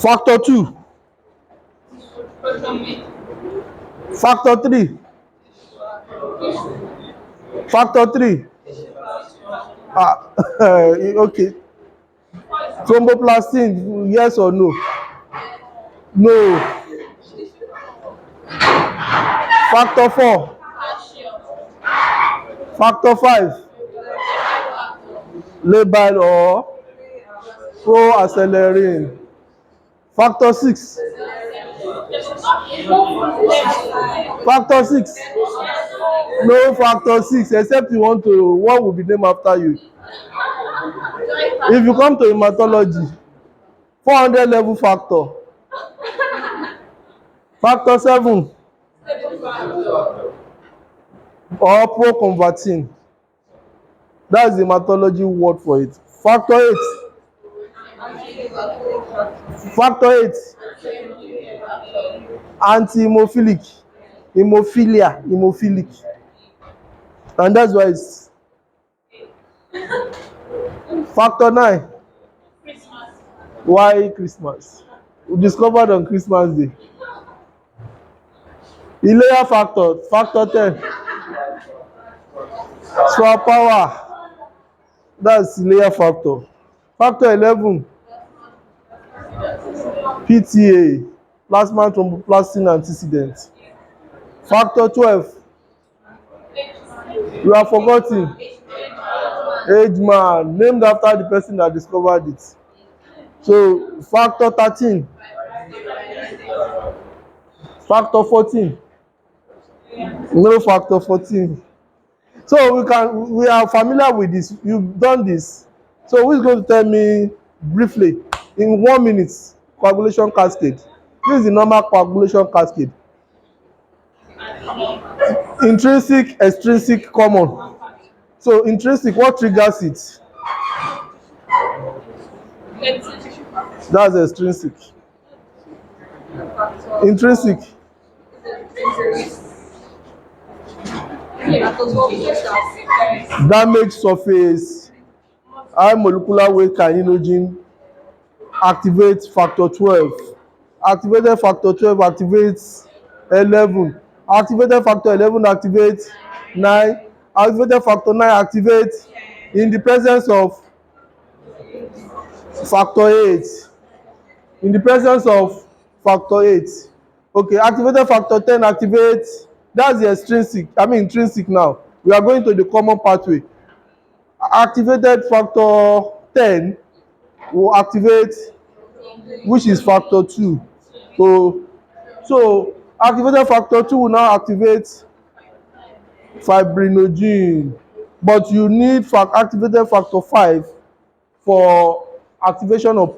Factor 2. Factor 3. Factor 3. Ah, okay. Thromboplastin, yes or no? No. Factor 4. Factor 5. Labile or proaccelerating. Factor 6. Factor 6. No factor 6 except you want to, what will be named after you? If you come to hematology, 400 level factor. Factor 7 or proconvertin. That's the hematology word for it. Factor 8. Factor 8. Anti-hemophilic. Hemophilic. And that's why it's factor 9. Why Christmas? We discovered on Christmas Day. Layer factor, factor 10. Swap power. That's layer factor. Factor 11. PTA, plasma thromboplastin antecedent. Factor 12. You have forgotten. Age man, named after the person that discovered it. So factor 13. Factor 14. No factor 14. So we are familiar with this. You've done this. So who is going to tell me briefly in 1 minute coagulation cascade? This is the normal coagulation cascade. Intrinsic, extrinsic, common. So intrinsic, what triggers it? That's extrinsic. Intrinsic. Damage surface, high molecular weight kininogen activates factor 12. Activated factor 12 activates 11. Activated factor 11 activates 9. Activated factor 9 activates in the presence of factor 8. In the presence of factor 8. Okay, activated factor 10 activates, that's the extrinsic, intrinsic now. We are going to the common pathway. Activated factor 10 will activate, which is factor 2. So activated factor 2 will now activate fibrinogen, but you need activated factor 5 for activation of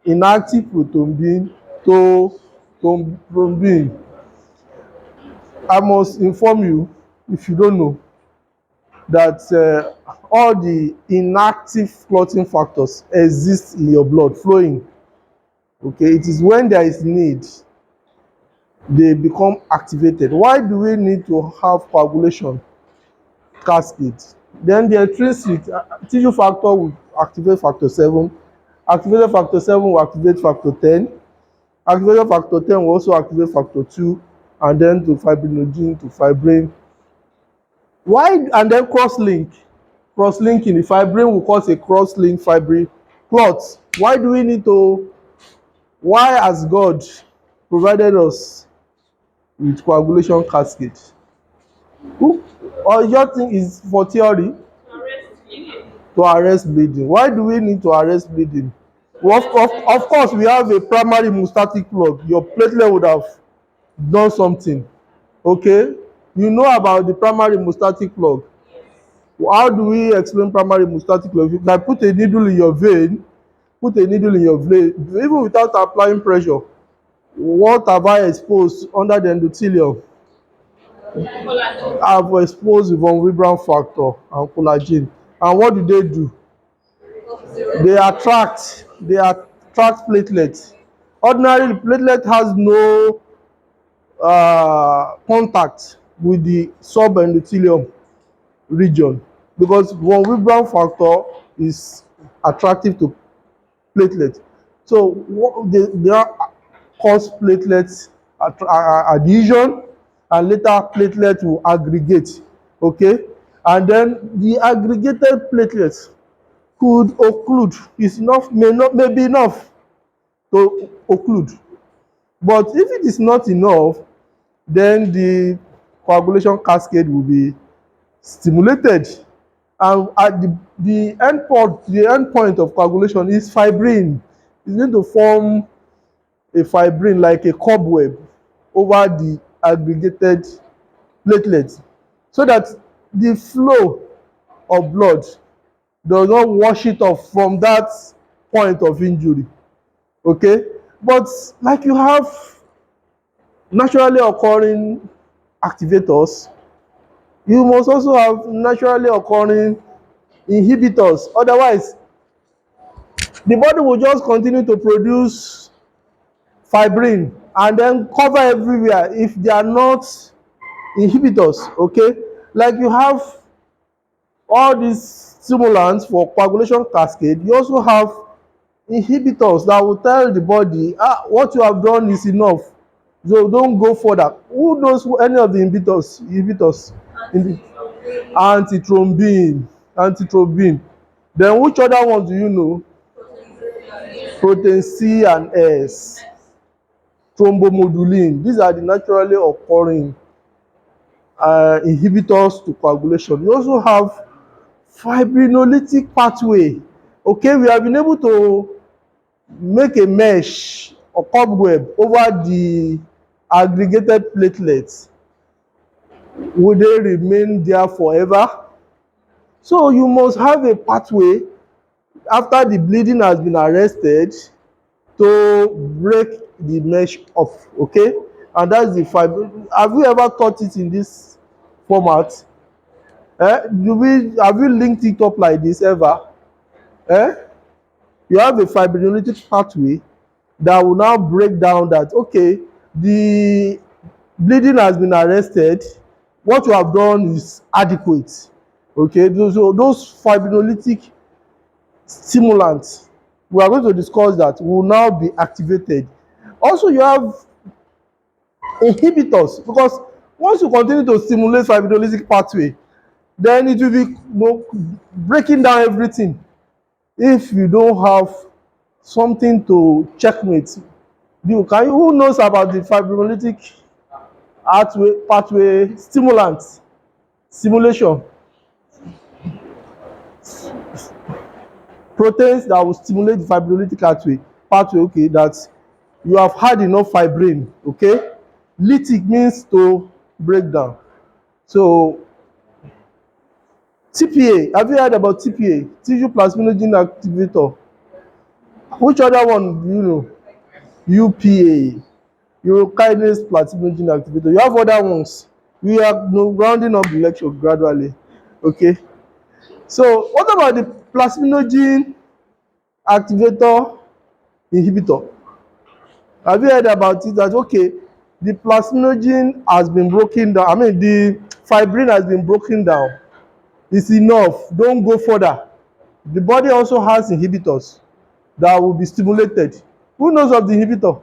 inactive prothrombin to thrombin. I must inform you, if you don't know, that all the inactive clotting factors exist in your blood flowing. Okay, it is when there is need they become activated. Why do we need to have coagulation cascade? Then the intrinsic tissue factor will activate factor 7. Activated factor 7 will activate factor 10. Activated factor 10 will also activate factor 2, and then to fibrinogen, to fibrin. Why? And then cross-linking. The fibrin will cause a cross-link fibrin clot. Why do we need to? Why has God provided us with coagulation cascade? Or your thing is for theory? To arrest bleeding. Why do we need to arrest bleeding? Well, of course, we have a primary hemostatic plug. Your platelet would have done something. Okay? You know about the primary hemostatic plug. How do we explain primary hemostatic plug? If I put a needle in your vein, even without applying pressure, what have I exposed under the endothelium? I've exposed von Willebrand factor and collagen. And what do? They attract platelets. Ordinarily, the platelet has no contact with the subendothelium region because von Willebrand factor is attractive to platelets. So they are cause platelet adhesion, and later platelet will aggregate. Okay, and then the aggregated platelets could occlude. Is enough, may be enough to occlude, but if it is not enough, then the coagulation cascade will be stimulated, and at the end point of coagulation is fibrin. It's going to form a fibrin like a cobweb over the aggregated platelets, so that the flow of blood does not wash it off from that point of injury. Okay, but like you have naturally occurring activators, you must also have naturally occurring inhibitors. Otherwise, the body will just continue to produce fibrin and then cover everywhere if they are not inhibitors. Okay, like you have all these stimulants for coagulation cascade, you also have inhibitors that will tell the body, ah, what you have done is enough, so don't go further. Who knows any of the inhibitors in the antithrombin. Then which other ones do you know? Protein C and S, thrombomodulin. These are the naturally occurring inhibitors to coagulation. You also have fibrinolytic pathway. Okay, we have been able to make a mesh or cobweb over the aggregated platelets. Will they remain there forever? So you must have a pathway after the bleeding has been arrested to break the mesh up. Okay, and that's the fiber. Have you ever taught it in this format? Have you linked it up like this ever? eh you have a fibrinolytic pathway that will now break down that, okay, the bleeding has been arrested, what you have done is adequate. Okay, those fibrinolytic stimulants, we are going to discuss that, will now be activated. Also, you have inhibitors, because once you continue to stimulate fibrinolytic pathway, then it will be, breaking down everything. If you don't have something to checkmate, who knows about the fibrinolytic pathway stimulants stimulation? Proteins that will stimulate the fibrinolytic pathway. Okay, that you have had enough fibrin. Okay, lytic means to break down. So TPA, have you heard about TPA? Tissue plasminogen activator. Which other one do you know? UPA, urokinase plasminogen activator. You have other ones. We are rounding up the lecture gradually. Okay, so what about the plasminogen activator inhibitor? Have you heard about it? That, okay, the plasminogen has been broken down, I mean the fibrin has been broken down, it's enough, don't go further. The body also has inhibitors that will be stimulated. Who knows of the inhibitor?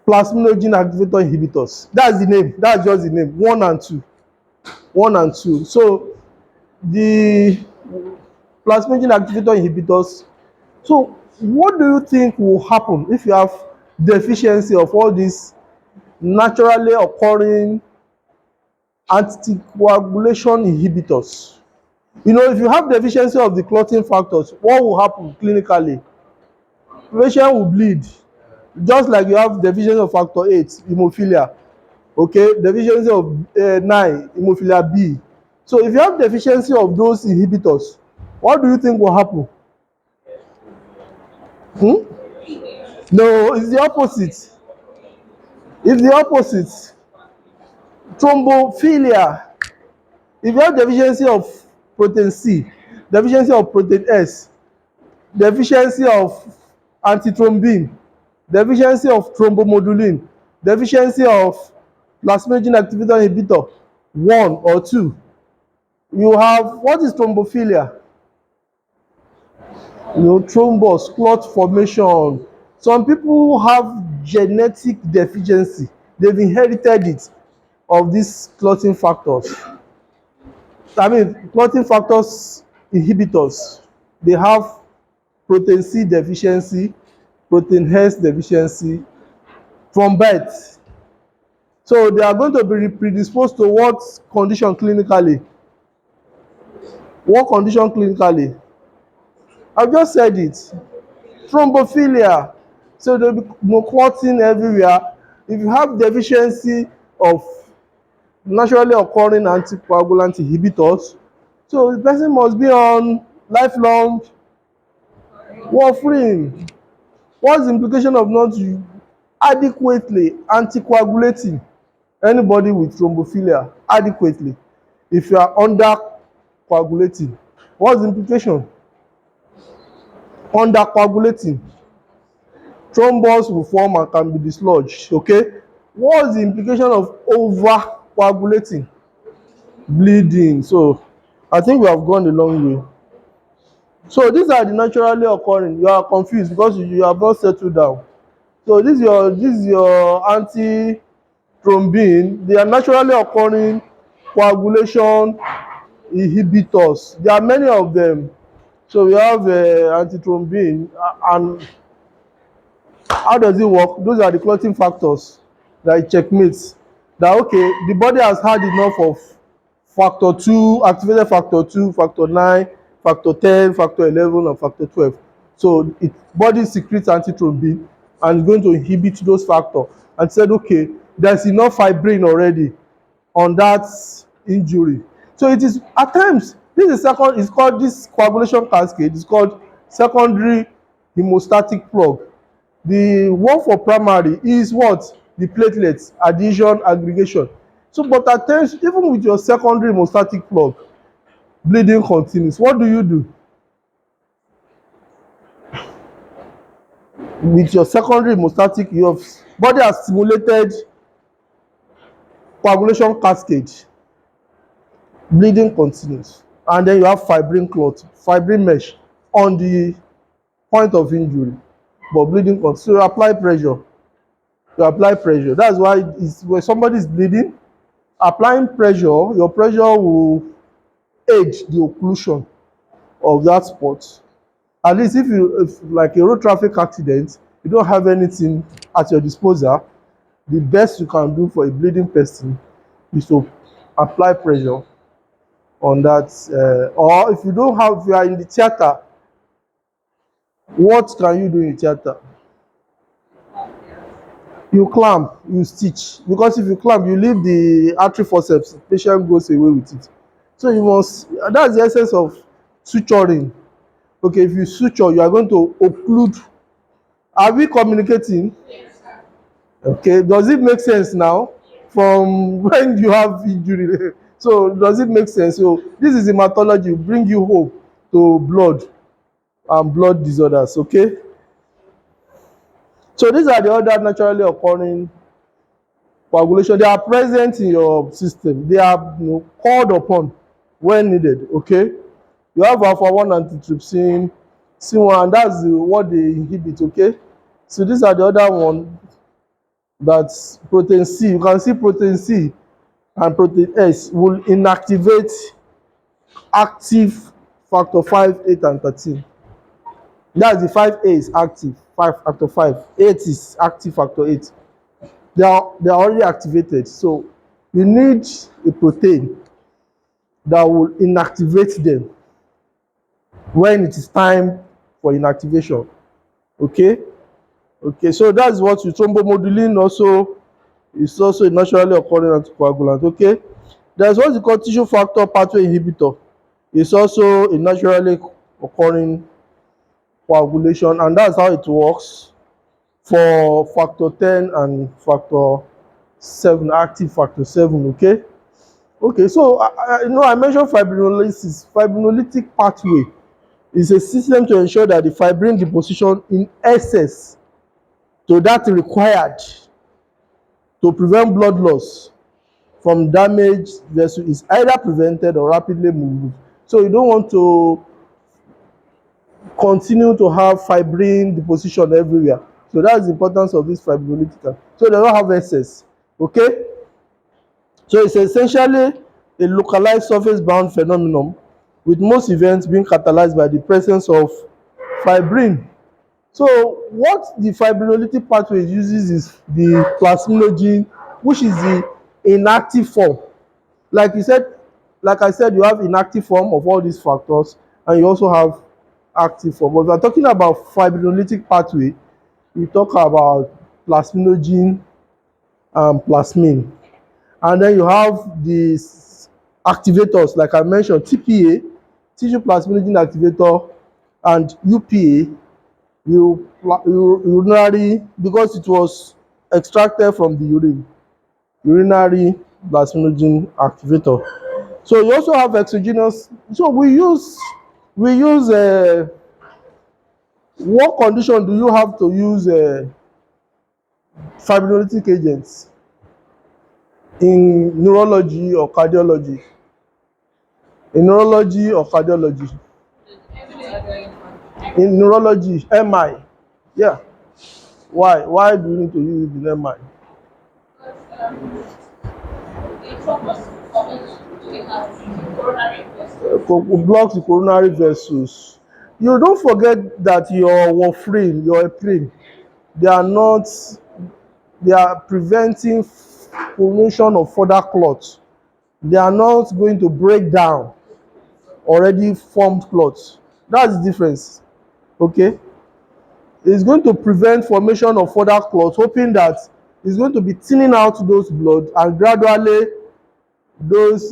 Plasminogen activator inhibitors. That's the name. That's just the name. One and two. So the plasminogen activator inhibitors. So what do you think will happen if you have deficiency of all these naturally occurring anticoagulation inhibitors? If you have deficiency of the clotting factors, what will happen clinically? Patient will bleed, just like you have deficiency of factor 8, hemophilia. Okay, deficiency of 9, hemophilia B. So if you have deficiency of those inhibitors, what do you think will happen? No, it's the opposite. It's the opposite. Thrombophilia. If you have deficiency of protein C, deficiency of protein S, deficiency of antithrombin, deficiency of thrombomodulin, deficiency of plasminogen activator inhibitor 1 or 2, you have, what is thrombophilia? thrombus, clot formation. Some people have genetic deficiency. They've inherited it of these clotting factors. I mean, clotting factors inhibitors. They have protein C deficiency, protein S deficiency from birth. So they are going to be predisposed to what condition clinically? What condition clinically? I've just said it. Thrombophilia. So there will be clotting everywhere. If you have deficiency of naturally occurring anticoagulant inhibitors, so the person must be on lifelong warfarin. What's the implication of not adequately anticoagulating anybody with thrombophilia adequately? If you are under coagulating, what's the implication? Under coagulating, thrombus will form and can be dislodged. Okay, what's the implication of over coagulating? Bleeding. So I think we have gone a long way. So these are the naturally occurring. You are confused because you have not settled down. So this is your anti thrombin. They are naturally occurring coagulation inhibitors. There are many of them. So we have antithrombin, and how does it work? Those are the clotting factors that it checkmates. That okay, the body has had enough of factor 2, activated factor 2, factor 9, factor 10, factor 11, and factor 12. So it body secretes antithrombin and is going to inhibit those factors, and said okay, there's enough fibrin already on that injury. So it is at times this is second is called this coagulation cascade is called secondary hemostatic plug. The one for primary is what? The platelets, adhesion, aggregation. So but at times even with your secondary hemostatic plug, bleeding continues. What do you do? With your secondary hemostatic, your body has stimulated coagulation cascade, bleeding continues, and then you have fibrin clot, fibrin mesh on the point of injury, but bleeding continues. So you apply pressure. You apply pressure. That's why it's, when somebody is bleeding, applying pressure, your pressure will aid the occlusion of that spot. At least if like a road traffic accident, you don't have anything at your disposal, the best you can do for a bleeding person is to apply pressure on that. Or if you don't have, if you are in the theater, what can you do in theater? You clamp, you stitch, because if you clamp, you leave the artery forceps, the patient goes away with it. So you must, that's the essence of suturing. Okay, if you suture, you are going to occlude. Are we communicating? Okay, does it make sense now from when you have injury? So does it make sense? So this is hematology, bring you hope to blood and blood disorders. Okay, so these are the other naturally occurring coagulation. They are present in your system. They are, called upon when needed. Okay, you have alpha 1 antitrypsin, C1, and that's what they inhibit. Okay, so these are the other one. That's protein C. You can see protein C and protein S will inactivate active factor 5, 8, and 13. That's the 5A is active, 5 factor 5. 8 is active factor 8. They are already activated. So you need a protein that will inactivate them when it is time for inactivation. Okay? Okay, so that's what you thrombomodulin also is also a naturally occurring anticoagulant. Okay, there's what you call tissue factor pathway inhibitor. It's also a naturally occurring coagulation, and that's how it works for factor 10 and factor 7, active factor 7. Okay, okay. So I mentioned fibrinolysis. Fibrinolytic pathway is a system to ensure that the fibrin deposition in excess to that required to prevent blood loss from damaged vessel is either prevented or rapidly moved. So you don't want to continue to have fibrin deposition everywhere. So that's the importance of this fibrinolytic. So they don't have excess. Okay. So it's essentially a localized surface bound phenomenon, with most events being catalyzed by the presence of fibrin. So what the fibrinolytic pathway uses is the plasminogen, which is the inactive form. Like you said, like I said, you have inactive form of all these factors, and you also have active form. But if we're talking about fibrinolytic pathway, we talk about plasminogen and plasmin. And then you have these activators, like I mentioned, TPA, tissue plasminogen activator, and UPA, urinary, because it was extracted from the urine, urinary plasminogen activator. So you also have exogenous. So we use what condition do you have to use fibrinolytic agents in neurology or cardiology? In neurology or cardiology? In neurology, MI. Yeah. Why do you need to use it in MI? Blocks the coronary vessels. You don't forget that your warfarin, your heparin, they are not, they are preventing formation of further clots. They are not going to break down already formed clots. That's the difference. Okay. It's going to prevent formation of further clots, hoping that it's going to be thinning out those blood, and gradually those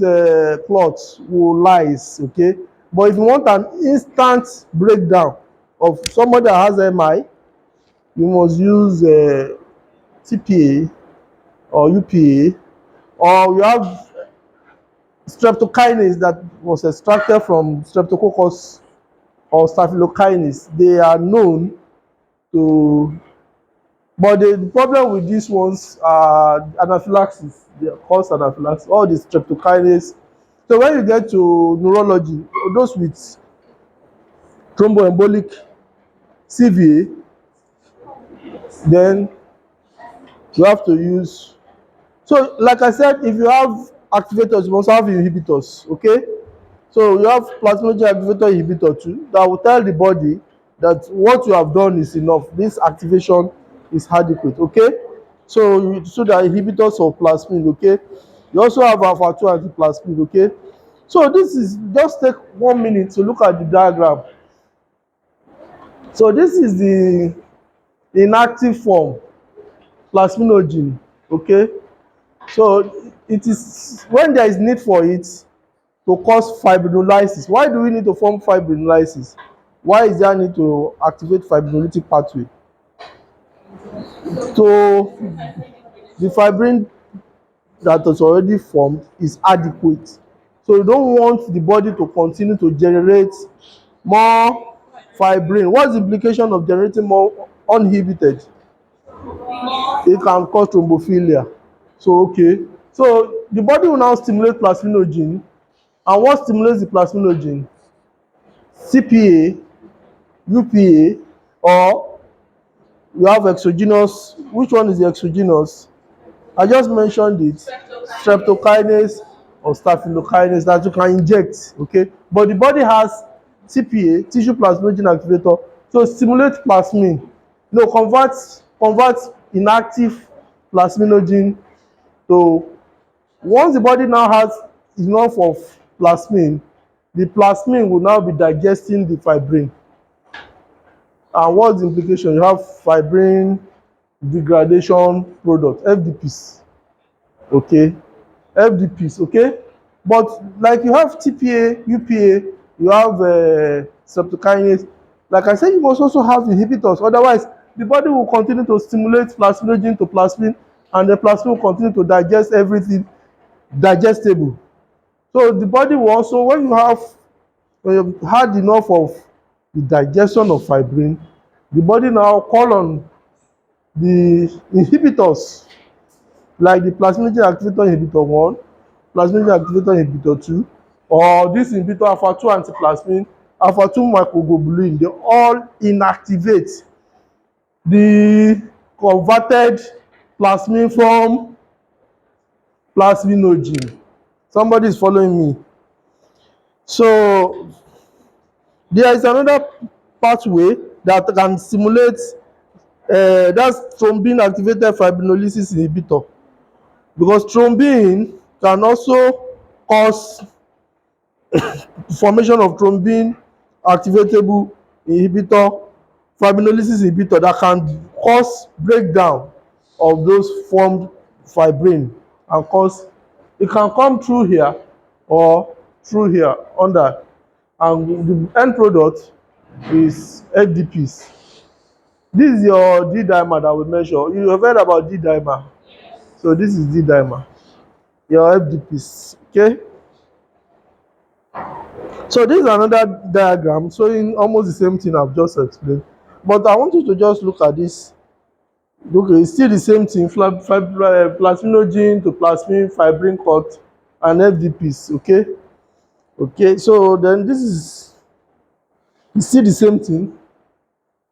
clots will lyse. Okay. But if you want an instant breakdown of somebody that has MI, you must use TPA or UPA, or you have streptokinase that was extracted from streptococcus or staphylococcus. They are known to, but the problem with these ones are anaphylaxis. They cause anaphylaxis, all the streptokinase. So when you get to neurology, those with thromboembolic CVA, then you have to use. So like I said, if you have activators, you must have inhibitors. Okay. So you have plasminogen activator inhibitor too, that will tell the body that what you have done is enough. This activation is adequate. Okay. So there are inhibitors of plasmin. Okay. You also have alpha 2 antiplasmin. Okay. So this is, just take 1 minute to look at the diagram. So this is the inactive form, plasminogen. Okay. So it is when there is need for it to cause fibrinolysis. Why do we need to form fibrinolysis? Why is there need to activate fibrinolytic pathway? So the fibrin that is already formed is adequate. So you don't want the body to continue to generate more fibrin. What's the implication of generating more uninhibited? It can cause thrombophilia. So okay. So the body will now stimulate plasminogen. And what stimulates the plasminogen? CPA, UPA, or you have exogenous. Which one is the exogenous? I just mentioned it. Streptokinase or staphylokinase that you can inject. Okay. But the body has TPA, tissue plasminogen activator, to stimulate plasmin. No, convert inactive plasminogen to, once the body now has enough of plasmin, the plasmin will now be digesting the fibrin. And what's the implication? You have fibrin degradation product, FDPs. Okay, FDPs. Okay, but like you have TPA, UPA, you have streptokinase. Like I said, you must also have inhibitors. Otherwise, the body will continue to stimulate plasminogen to plasmin, and the plasmin will continue to digest everything digestible. So the body will also, when you've had enough of the digestion of fibrin, the body now call on the inhibitors, like the plasminogen activator inhibitor 1, plasminogen activator inhibitor 2, or this inhibitor alpha 2 antiplasmin alpha 2 microglobulin, they all inactivate the converted plasmin from plasminogen. Somebody is following me. So there is another pathway that can stimulate that's thrombin activated fibrinolysis inhibitor, because thrombin can also cause formation of thrombin activatable inhibitor, fibrinolysis inhibitor, that can cause breakdown of those formed fibrin and cause, it can come through here or through here under, and the end product is FDPs. This is your D dimer that we measure. You have heard about D dimer. So this is D dimer, your FDPs. Okay. So this is another diagram showing almost the same thing I've just explained. But I want you to just look at this. Okay, it's still the same thing, plasminogen to plasmin, fibrin cut, and FDPs. Okay. Okay, so then this is, it's still the same thing.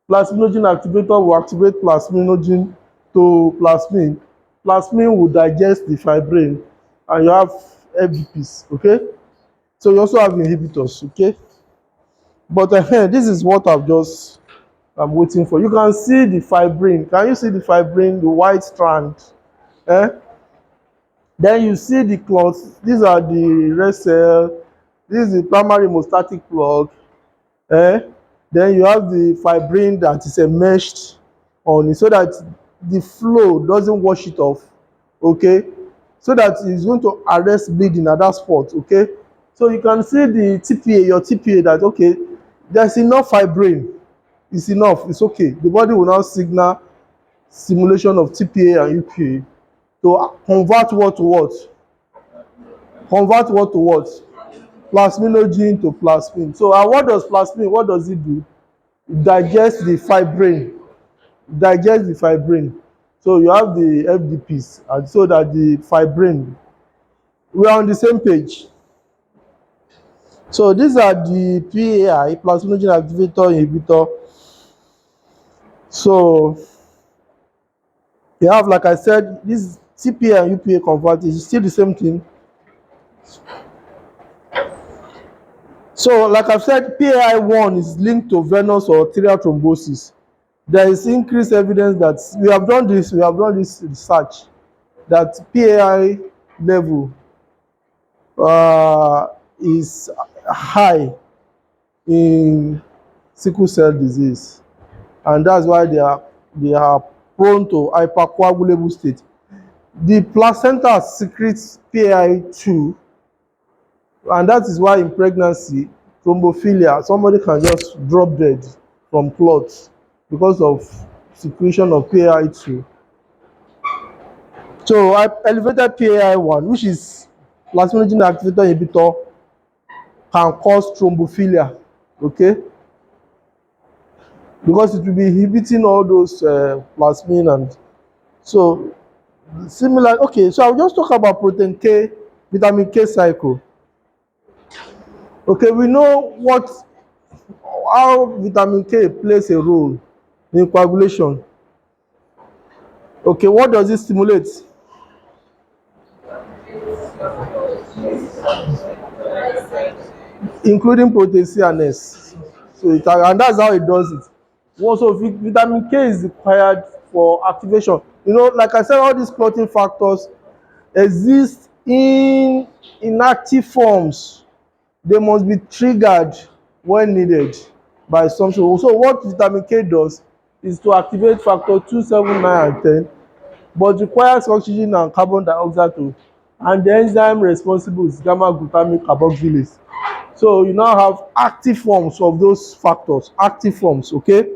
Plasminogen activator will activate plasminogen to plasmin. Plasmin will digest the fibrin, and you have FDPs. Okay. So you also have inhibitors. Okay. But this is what I'm waiting for. You can see the fibrin. Can you see the fibrin, the white strand? Eh? Then you see the clots. These are the red cell. This is the primary hemostatic plug. Eh? Then you have the fibrin that is enmeshed on it, so that the flow doesn't wash it off. Okay? So that it's going to arrest bleeding at that spot. Okay? So you can see the TPA, your TPA, that okay, there's enough fibrin. It's enough, it's okay. The body will now signal stimulation of TPA and UPA to convert what to what? Convert what to what? Plasminogen to plasmin. So what does plasmin, what does it do? It digests the fibrin. Digest the fibrin. So you have the FDPs, and so that the fibrin, we are on the same page. So these are the PAI, plasminogen activator inhibitor. So you have, like I said, this TPA and UPA converter is still the same thing. So like I've said, PAI1 is linked to venous or arterial thrombosis. There is increased evidence that we have done this research, that PAI level is high in sickle cell disease, and that's why they are prone to hypercoagulable state. The placenta secretes PAI2, and that is why in pregnancy, thrombophilia, somebody can just drop dead from clots because of secretion of PAI2. So elevated PAI1, which is plasminogen activator inhibitor, can cause thrombophilia. Okay, because it will be inhibiting all those plasmin, and so similar. Okay, so I'll just talk about protein K, vitamin K cycle. Okay, we know how vitamin K plays a role in coagulation. Okay, what does it stimulate? Including protein C and S. So and that's how it does it. Also, vitamin K is required for activation. You know, like I said, all these clotting factors exist in inactive forms. They must be triggered when needed by something. So what vitamin K does is to activate factor 2, 7, 9, and 10, but requires oxygen and carbon dioxide to, and the enzyme responsible is gamma glutamic carboxylase. So you now have active forms of those factors, active forms. Okay,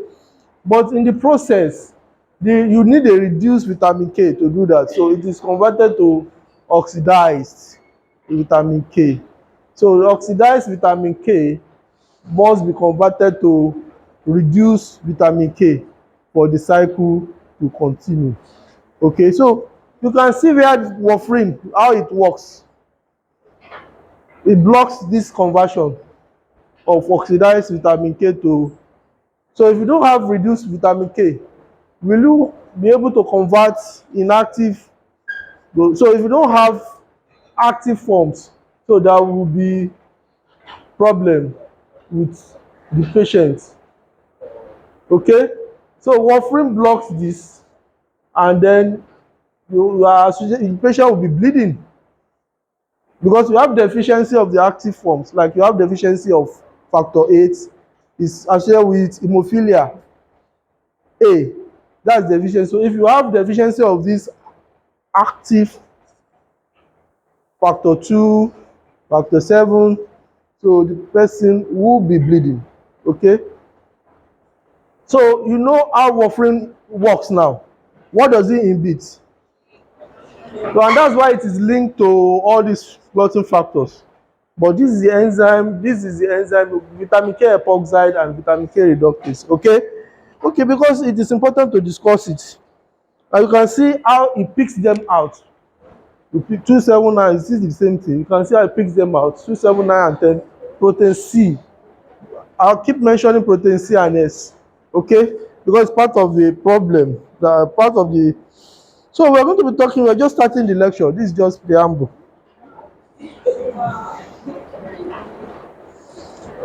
but in the process, you need a reduced vitamin K to do that. So it is converted to oxidized vitamin K. So the oxidized vitamin K must be converted to reduced vitamin K for the cycle to continue. Okay, so you can see where warfarin, how it works. It blocks this conversion. of oxidized vitamin K to. So if you don't have reduced vitamin K, will you be able to convert inactive? So if you don't have active forms, so there will be problem with the patient. Okay, so warfarin blocks this, and then you are associated, the patient will be bleeding because you have deficiency of the active forms, like you have deficiency of factor 8 is associated with hemophilia A. That's deficiency. So if you have deficiency of this active factor 2, factor 7, so the person will be bleeding. Okay, so you know how warfarin works now. What does it inhibit? So, and that's why it is linked to all these clotting factors. But this is the enzyme vitamin K epoxide and vitamin K reductase. Okay, okay, because it is important to discuss it. And you can see how it picks them out. You pick 279, this is the same thing. You can see how it picks them out. 279 and 10, protein C. I'll keep mentioning protein C and S. Okay, because part of the problem, the part of the. So we're going to be talking. We're just starting the lecture. This is just preamble.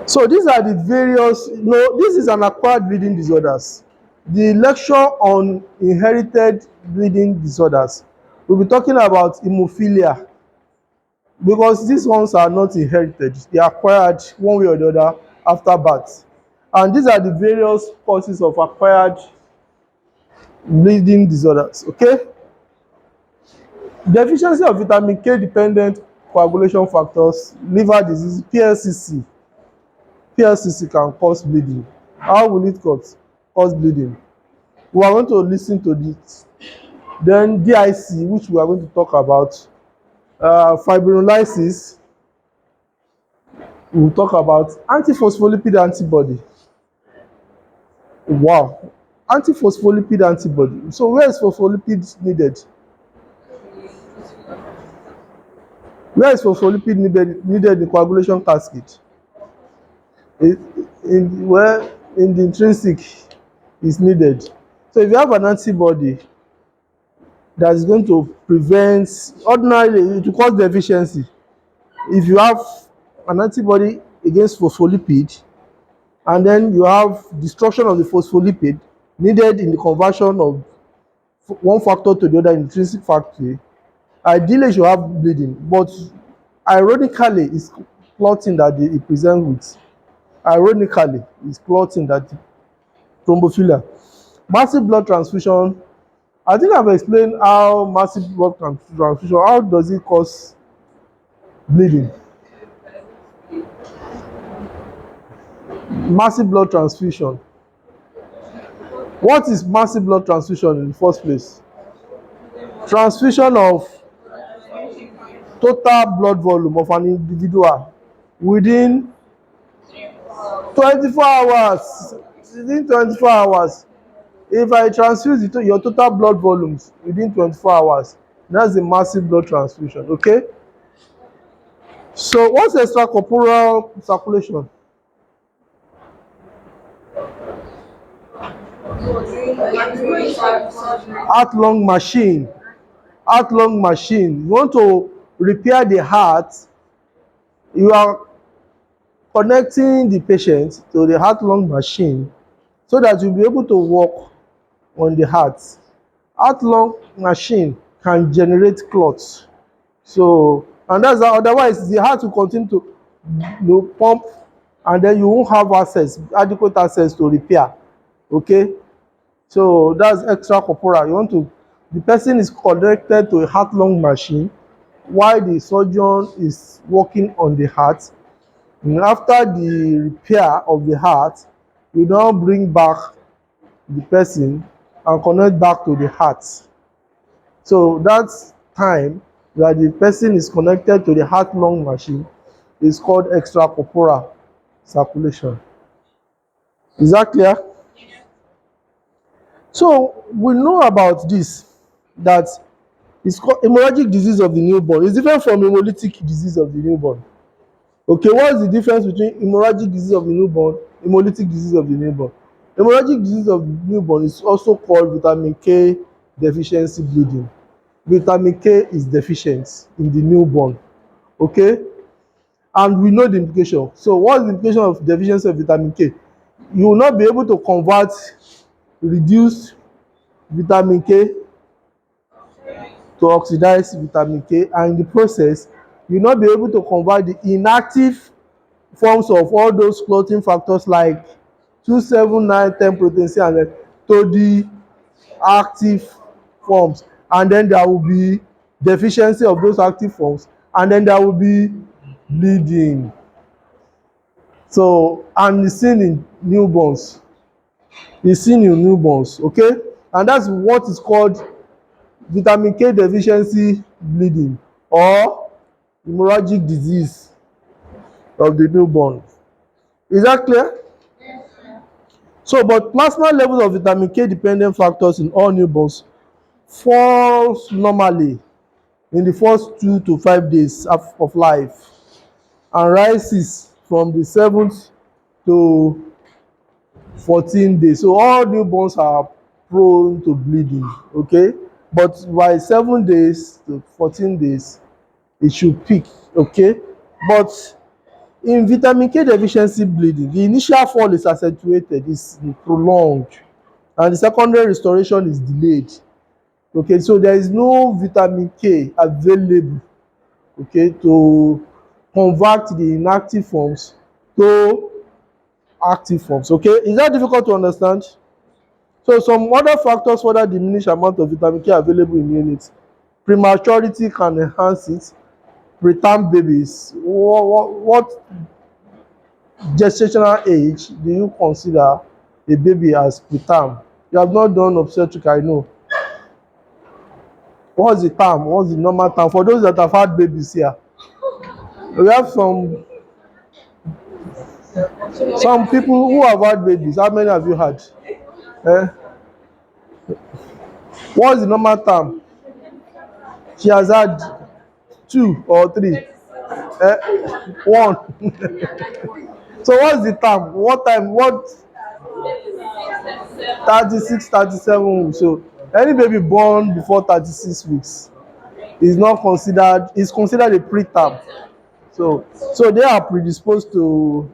So these are the various, this is an acquired bleeding disorders. The lecture on inherited bleeding disorders. We'll be talking about hemophilia because these ones are not inherited. They are acquired one way or the other after birth. And these are the various causes of acquired bleeding disorders. Okay? Deficiency of vitamin K dependent coagulation factors, liver disease, PLCC. PLCC can cause bleeding. How will it cause bleeding? We are going to listen to this. Then DIC, which we are going to talk about. Fibrinolysis. We will talk about antiphospholipid antibody. Wow. Antiphospholipid antibody. So where is phospholipids needed? Where is phospholipid needed in the coagulation cascade? In the intrinsic is needed. So if you have an antibody that is going to prevent, ordinarily it will cause deficiency. If you have an antibody against phospholipid and then you have destruction of the phospholipid needed in the conversion of one factor to the other intrinsic factor, ideally you should have bleeding, but ironically it's clotting that it presents with. Ironically, it's clotting that thrombophilia. Massive blood transfusion. I think I've explained how massive blood transfusion, how does it cause bleeding? Massive blood transfusion. What is massive blood transfusion in the first place? Transfusion of total blood volume of an individual within 24 hours. Within 24 hours. If I transfuse your total blood volumes within 24 hours, that's a massive blood transfusion. Okay? So what's extracorporeal circulation? Heart-lung machine. Heart-lung machine. You want to repair the heart, you are connecting the patient to the heart-lung machine so that you'll be able to work on the heart. Heart-lung machine can generate clots. So, and that's how, otherwise the heart will continue to pump and then you won't have adequate access to repair. Okay? So that's extracorporeal. The person is connected to a heart-lung machine while the surgeon is working on the heart. And after the repair of the heart, we now bring back the person and connect back to the heart. So that time that the person is connected to the heart-lung machine is called extracorporeal circulation. Is that clear? So we know about this, that it's called hemorrhagic disease of the newborn. It's different from hemolytic disease of the newborn. Okay, what's the difference between hemorrhagic disease of the newborn, hemolytic disease of the newborn? Hemorrhagic disease of the newborn is also called vitamin K deficiency bleeding. Vitamin K is deficient in the newborn. Okay, and we know the implication. So what's the implication of deficiency of vitamin K? You will not be able to convert reduced vitamin K to oxidize vitamin K, and in the process you will not be able to convert the inactive forms of all those clotting factors like 27910 protein C and to the active forms, and then there will be deficiency of those active forms, and then there will be bleeding. So, and it's seen in newborns. It's seen in newborns, okay? And that's what is called vitamin K deficiency bleeding or hemorrhagic disease of the newborn. Is that clear? So, but plasma levels of vitamin K dependent factors in all newborns falls normally in the first 2 to 5 days of life and rises from the 7th to 14 days. So all newborns are prone to bleeding, okay? But by 7 days to 14 days, it should peak, okay? But in vitamin K deficiency bleeding, the initial fall is accentuated, is prolonged, and the secondary restoration is delayed. Okay, so there is no vitamin K available, okay, to convert the inactive forms to active forms. Okay, is that difficult to understand? So some other factors further diminish amount of vitamin K available in units. Prematurity can enhance it. Preterm babies, what gestational age do you consider a baby as preterm? You have not done obstetric, I know. What's the term? What's the normal term? For those that have had babies here, we have some people who have had babies. How many have you had? Eh? What's the normal term? She has had 2 or 3. Eh? 1. So what's the term? What time? What 36, 37 weeks? So any baby born before 36 weeks is not considered, is considered a preterm. So they are predisposed to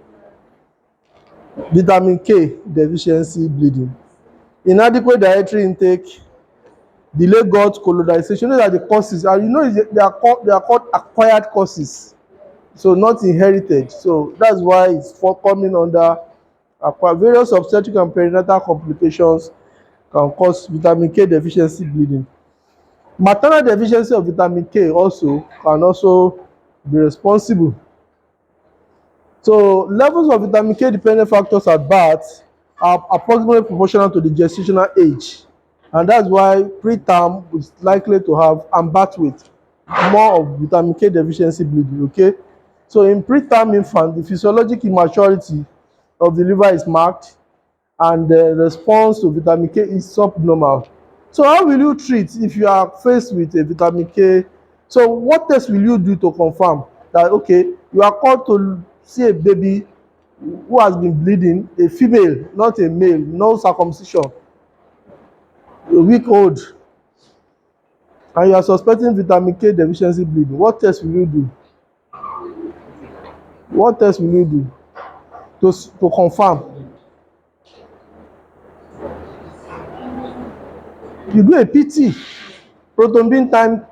vitamin K deficiency bleeding. Inadequate dietary intake, delayed gut colonization. Those are the causes, and you know they are called acquired causes, so not inherited. So that's why it's for coming under acquired. Various obstetric and perinatal complications can cause vitamin K deficiency bleeding. Maternal deficiency of vitamin K also can also be responsible. So levels of vitamin K dependent factors at birth are approximately proportional to the gestational age, and that's why preterm is likely to have and birth weight more of vitamin K deficiency bleeding. Okay, so in preterm infant, the physiologic immaturity of the liver is marked, and the response to vitamin K is subnormal. So how will you treat if you are faced with a vitamin K? So what test will you do to confirm that, okay, you are called to see a baby who has been bleeding, a female, not a male, no circumcision, a week old, and you are suspecting vitamin K deficiency bleeding? What test will you do? What test will you do to confirm? You do a PT, prothrombin time.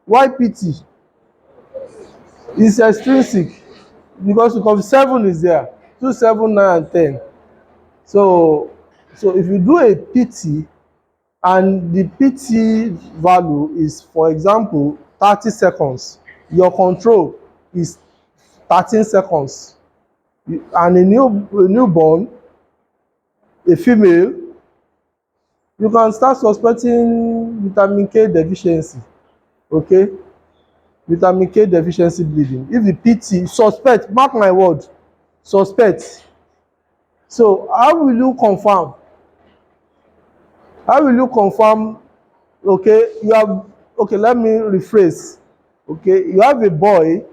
Why PT? It's extrinsic because 7 is there, 2, 7, 9 and 10. So if you do a PT and the PT value is, for example, 30 seconds, your control is 13 seconds, and a newborn, a female, you can start suspecting vitamin K deficiency. Okay, vitamin K deficiency bleeding. If the PT suspect, mark my word, suspect. So how will you confirm? How will you confirm? Okay, you have, okay, let me rephrase. Okay, you have a boy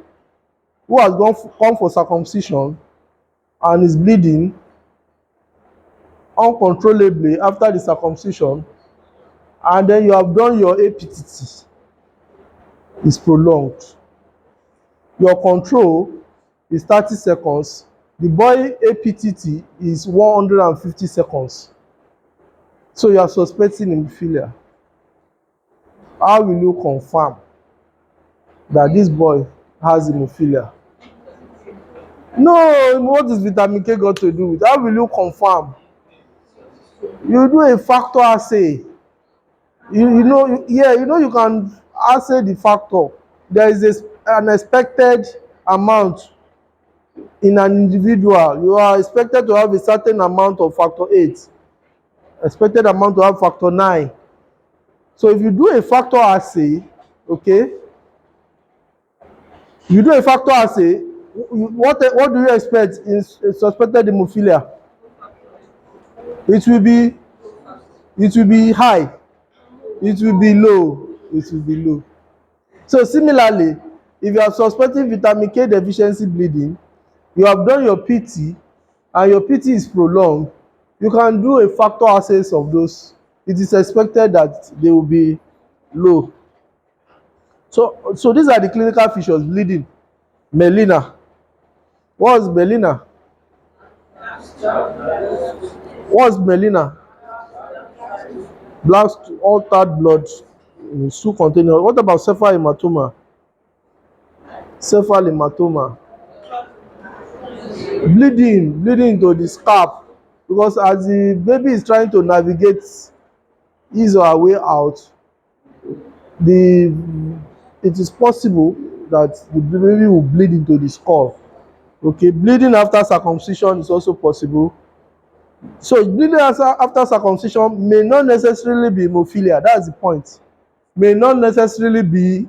who has come for circumcision and is bleeding uncontrollably after the circumcision, and then you have done your APTT, is prolonged. Your control is 30 seconds. The boy APTT is 150 seconds. So you are suspecting hemophilia. How will you confirm that this boy has hemophilia? No, what is vitamin K got to do with? How will you confirm? You do a factor assay. You know, yeah, you know you can assay the factor. There is an expected amount in an individual. You are expected to have a certain amount of factor 8, expected amount to have factor 9. So if you do a factor assay, okay, you do a factor assay, what do you expect in suspected hemophilia? It will be high, it will be low, it will be low. So similarly, if you are suspecting vitamin K deficiency bleeding, you have done your PT and your PT is prolonged, you can do a factor assay of those. It is expected that they will be low. So these are the clinical features: bleeding, melena. What's melena? What's melena? Black altered blood in stool container. What about cephal hematoma? Cephal hematoma. Bleeding to the scalp, because as the baby is trying to navigate his or her way out, the it is possible that the baby will bleed into the skull. Okay, bleeding after circumcision is also possible. So bleeding after circumcision may not necessarily be hemophilia. That's the point. May not necessarily be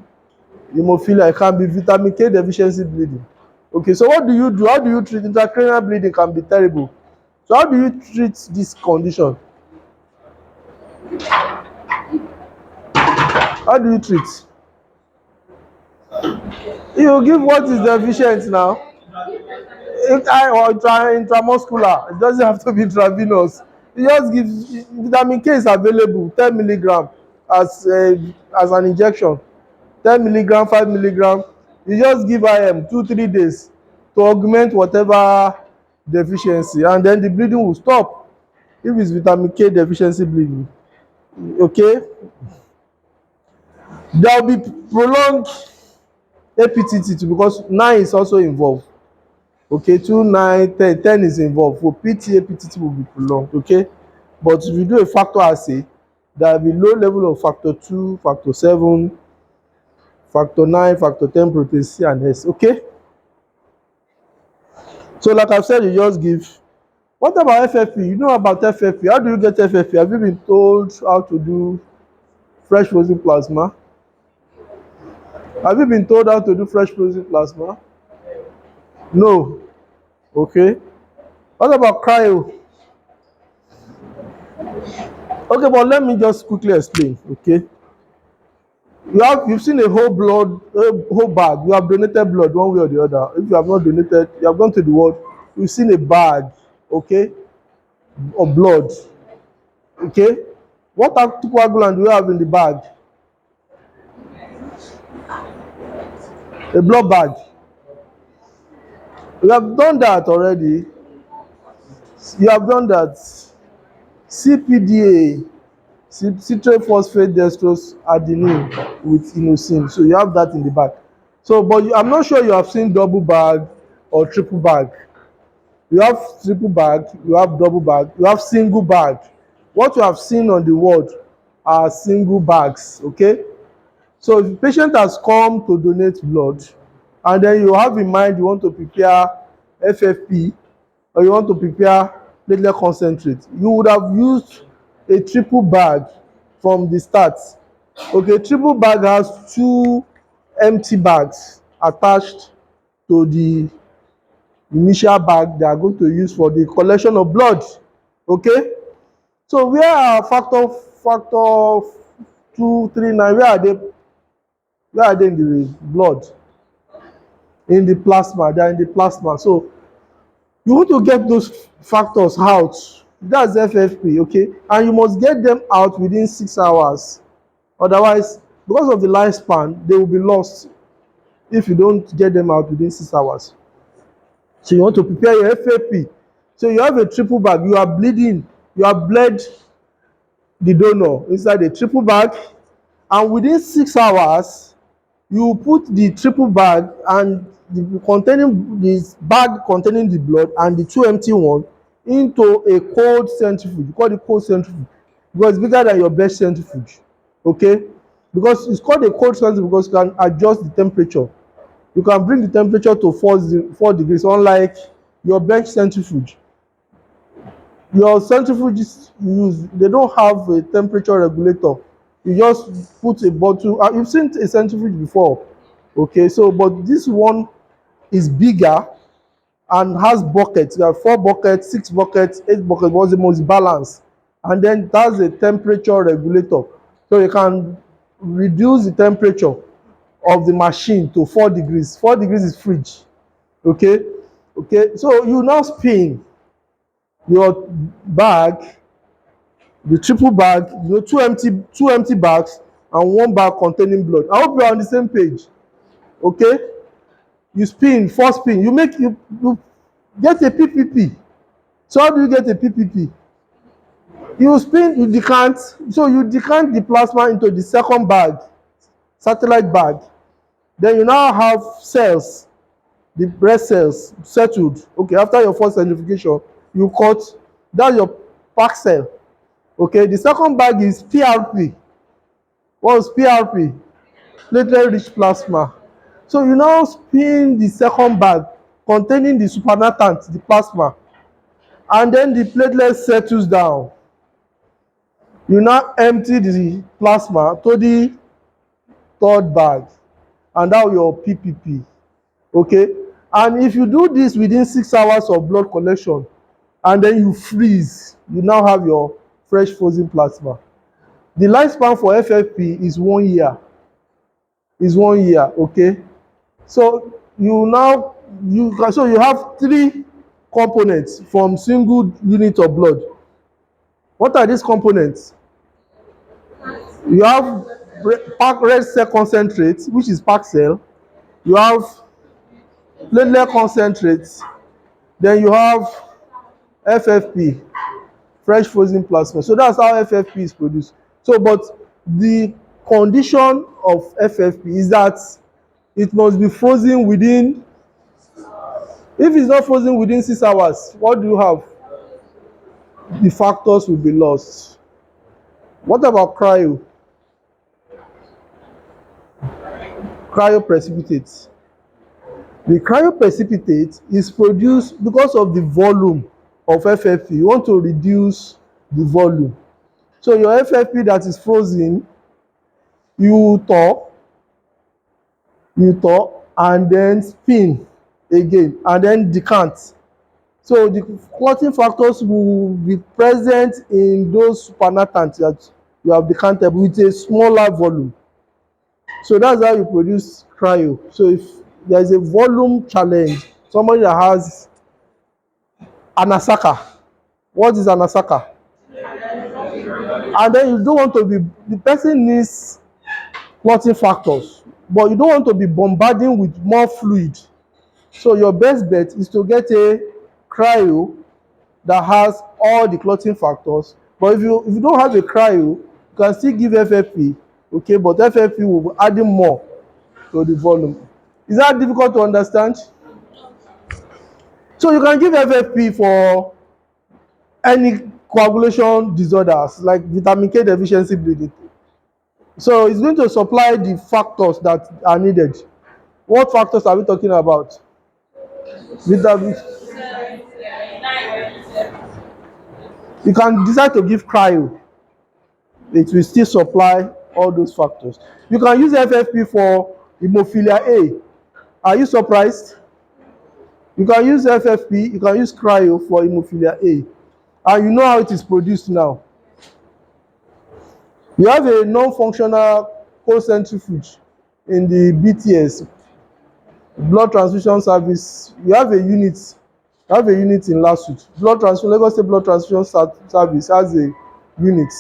hemophilia. It can be vitamin K deficiency bleeding. Okay, so what do you do? How do you treat intracranial bleeding? Can be terrible. So how do you treat this condition? How do you treat? You give what is deficient now. Or intramuscular. It doesn't have to be intravenous. You just give vitamin K is available 10 milligram as an injection. 10 milligram, 5 milligram. You just give IM 2-3 days to augment whatever deficiency, and then the bleeding will stop if it's vitamin K deficiency bleeding. Okay, there will be prolonged APTT too, because 9 is also involved. Okay, 2, 9, 10, 10 is involved. For PT, APTT will be prolonged. Okay, but if you do a factor assay, there will be low level of factor 2, factor 7, factor 9, factor 10 protein C and S. Okay, so like I've said, you just give. What about FFP? You know about FFP? How do you get FFP? Have you been told how to do fresh frozen plasma? Have you been told how to do fresh frozen plasma? No. Okay. What about cryo? Okay, but let me just quickly explain. Okay. You've seen a whole bag. You have donated blood one way or the other. If you have not donated, you have gone to the ward. You've seen a bag, okay, of blood. Okay. What anticoagulant do you have in the bag? A blood bag. You have done that already. You have done that. CPDA, citrate phosphate dextrose adenine with inosine. So you have that in the bag. So, but I'm not sure you have seen double bag or triple bag. You have triple bag, you have double bag, you have single bag. What you have seen on the ward are single bags. Okay. So if the patient has come to donate blood, and then you have in mind you want to prepare FFP, or you want to prepare platelet concentrate, you would have used a triple bag from the start. Okay, triple bag has 2 empty bags attached to the initial bag they are going to use for the collection of blood. Okay, so where are factor 2, 3, 9? Where are they in the blood? in the plasma. They are in the plasma. So you want to get those factors out. That's FFP, okay? And you must get them out within 6 hours. Otherwise, because of the lifespan, they will be lost if you don't get them out within 6 hours. So you want to prepare your FFP. So you have a triple bag. You are bleeding. You have bled the donor inside a triple bag, and within 6 hours, you put the triple bag and the containing this bag containing the blood and the two empty one into a cold centrifuge. You call it cold centrifuge because it's bigger than your best centrifuge. Okay, because it's called a cold centrifuge because you can adjust the temperature. You can bring the temperature to 4 degrees, unlike your bench centrifuge. Your centrifuges you use, they don't have a temperature regulator. You just put a bottle. You've seen a centrifuge before, okay? So, but this one is bigger and has buckets. You have 4 buckets, 6 buckets, 8 buckets. What's the most balanced? And then that's a temperature regulator, so you can reduce the temperature of the machine to 4 degrees. 4 degrees is fridge, okay? Okay, so you now spin your bag, the triple bag, two empty bags and one bag containing blood. I hope you are on the same page. Okay, you spin, first spin, you get a PPP. So how do you get a PPP? You spin, you decant, so you decant the plasma into the second bag, satellite bag. Then you now have cells, the breast cells settled. Okay, after your first centrifugation, you cut, that's your pack cell. Okay, the second bag is PRP. What is PRP? Platelet rich plasma. So you now spin the second bag containing the supernatant, the plasma, and then the platelet settles down. You now empty the plasma to the third bag, and that your PPP. Okay, and if you do this within 6 hours of blood collection, and then you freeze, you now have your fresh frozen plasma. The lifespan for FFP is 1 year. Is 1 year, okay? So you have three components from single unit of blood. What are these components? You have packed red cell concentrate, which is packed cell. You have platelet concentrates. Then you have FFP, fresh frozen plasma. So that's how FFP is produced. So, but the condition of FFP is that it must be frozen within, if it's not frozen within 6 hours, what do you have? The factors will be lost. What about cryo? Cryoprecipitate. The cryoprecipitate is produced because of the volume of FFP. You want to reduce the volume. So your FFP that is frozen, you thaw, and then spin again, and then decant. So the clotting factors will be present in those supernatants that you have decanted with a smaller volume. So that's how you produce cryo. So if there is a volume challenge, somebody that has anasaka, what is anasaka? And then you don't want to be, the person needs clotting factors, but you don't want to be bombarding with more fluid. So your best bet is to get a cryo that has all the clotting factors. But if you don't have a cryo, you can still give FFP, okay, but FFP will be adding more to the volume. Is that difficult to understand? So you can give FFP for any coagulation disorders like vitamin K deficiency bleeding. So it's going to supply the factors that are needed. What factors are we talking about? Vitamin. You can decide to give cryo. It will still supply all those factors. You can use FFP for hemophilia A. Are you surprised? You can use FFP, you can use cryo for hemophilia A. And you know how it is produced now. You have a non-functional cold centrifuge in the BTS. Blood transfusion service, we have a unit, we have a unit in LASUT. Blood transfusion, Lagos State Blood Transfusion Service has a unit.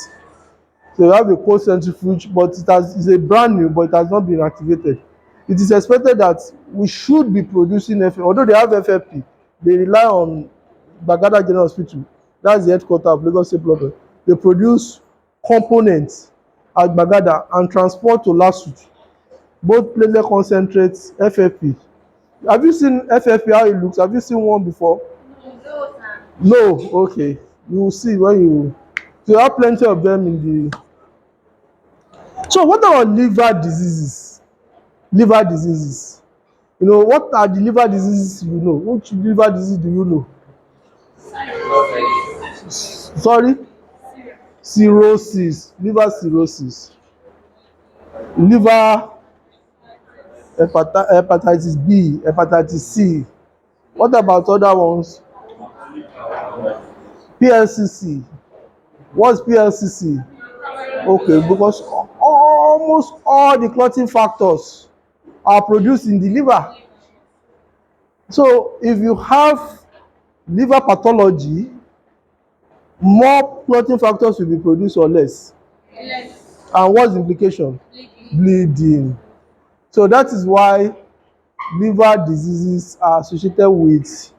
So we have a cold centrifuge, but it's a brand new, but it has not been activated. It is expected that we should be producing FFP, although they have FFP, they rely on Gbagada General Hospital. That's the headquarters of Lagos State Blood. They produce components at Gbagada and transport to LASUT, both platelet concentrates, FFP. Have you seen FFP how it looks? Have you seen one before? No, okay. You will see when you. So you have plenty of them in the. So what about liver diseases? Liver diseases. You know, what are the liver diseases you know? Which liver disease do you know? Sorry? Cirrhosis, liver cirrhosis, liver hepatitis B, hepatitis C. What about other ones? PLCC. What's PLCC? Okay, because almost all the clotting factors are produced in the liver. So if you have liver pathology, more clotting factors will be produced or less. And what's the implication? Bleeding. So that is why liver diseases are associated with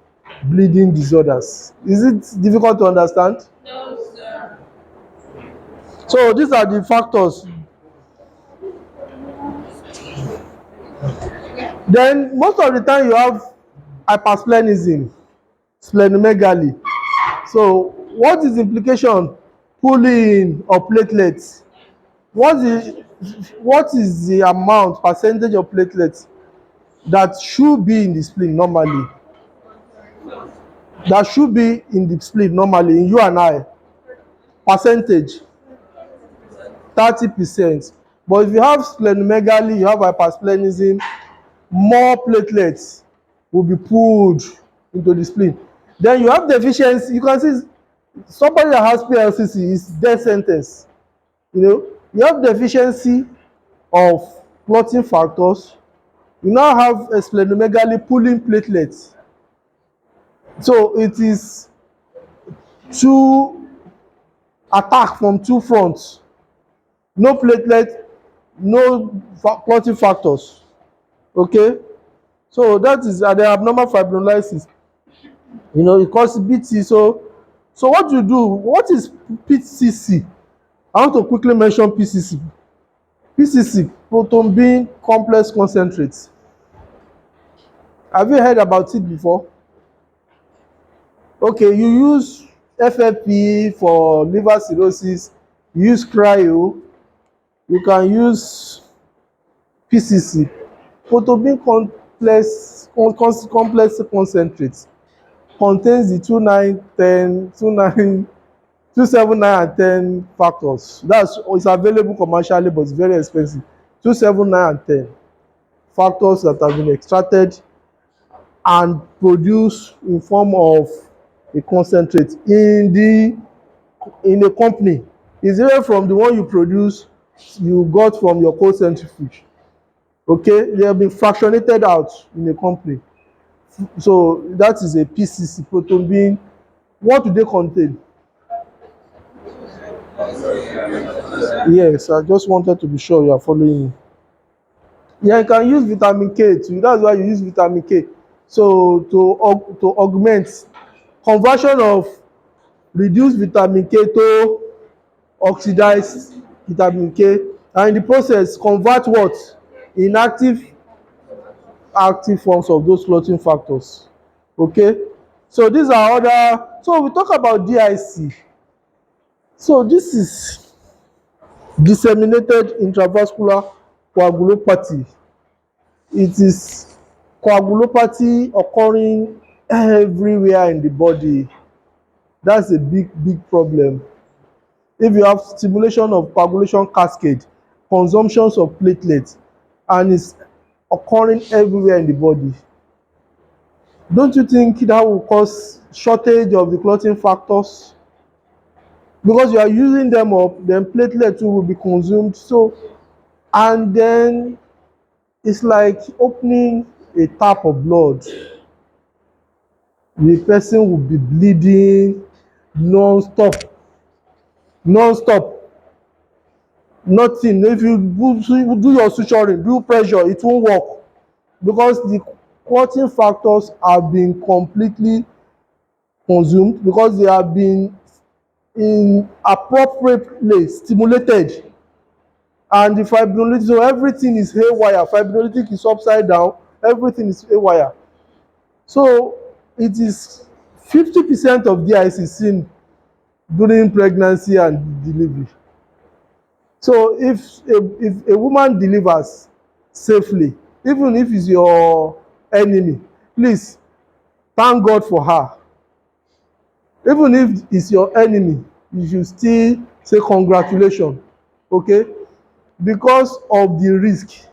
bleeding disorders. Is it difficult to understand? So these are the factors. Then most of the time you have hypersplenism, splenomegaly. So what is the implication? Pooling of platelets. What is the amount, percentage of platelets that should be in the spleen normally? That should be in the spleen normally in you and I. Percentage 30%. But if you have splenomegaly, you have hypersplenism, more platelets will be pulled into the spleen. Then you have deficiency. You can see somebody that has PLCC is death sentence. You know, you have deficiency of clotting factors. You now have a splenomegaly pulling platelets. So it is two attack from two fronts. No platelet, no clotting factors. Okay, so that is the abnormal fibrinolysis. You know, it causes BT. So what you do? What is PCC? I want to quickly mention PCC. PCC, proton beam complex concentrates. Have you heard about it before? Okay, you use FFP for liver cirrhosis, you use cryo, you can use PCC. Proton beam complex concentrates contains the 2, 9, 10, 2, 9, 2, 7, 9, and 10 factors. It's available commercially, but it's very expensive. 2, 7, 9, and 10 factors that have been extracted and produced in form of a concentrate in a company. It's different from the one you got from your cold centrifuge. Okay, they have been fractionated out in a company. So that is a PCC, proton beam. What do they contain? Yes, I just wanted to be sure you are following me. Yeah, you can use vitamin K too. That's why you use vitamin K. So to augment conversion of reduced vitamin K to oxidized vitamin K, and in the process convert what? Inactive active forms of those clotting factors. Okay, so these are other. So we talk about DIC. So this is disseminated intravascular coagulopathy. It is coagulopathy occurring everywhere in the body. That's a big problem. If you have stimulation of coagulation cascade, consumptions of platelets, and it's occurring everywhere in the body, don't you think that will cause shortage of the clotting factors? Because you are using them up, then platelets too will be consumed. So, and then it's like opening a tap of blood, the person will be bleeding non-stop, non-stop. Nothing. If you do your suturing, do pressure, it won't work because the clotting factors have been completely consumed because they have been inappropriately stimulated. And the fibrinolytic, so everything is haywire. Fibrinolytic is upside down, everything is haywire. So it is 50% of DIC seen during pregnancy and delivery. So if a woman delivers safely, even if it's your enemy, please thank God for her. Even if it's your enemy, you should still say congratulations, okay? Because of the risk.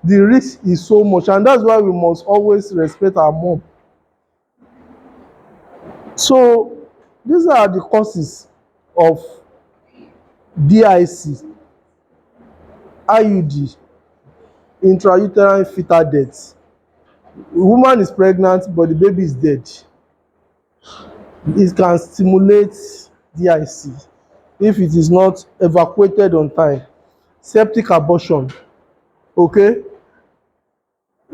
The risk is so much, and that's why we must always respect our mom. So these are the causes of DIC, IUD, intrauterine fetal death. The woman is pregnant but the baby is dead. It can stimulate DIC if it is not evacuated on time. Septic abortion, okay?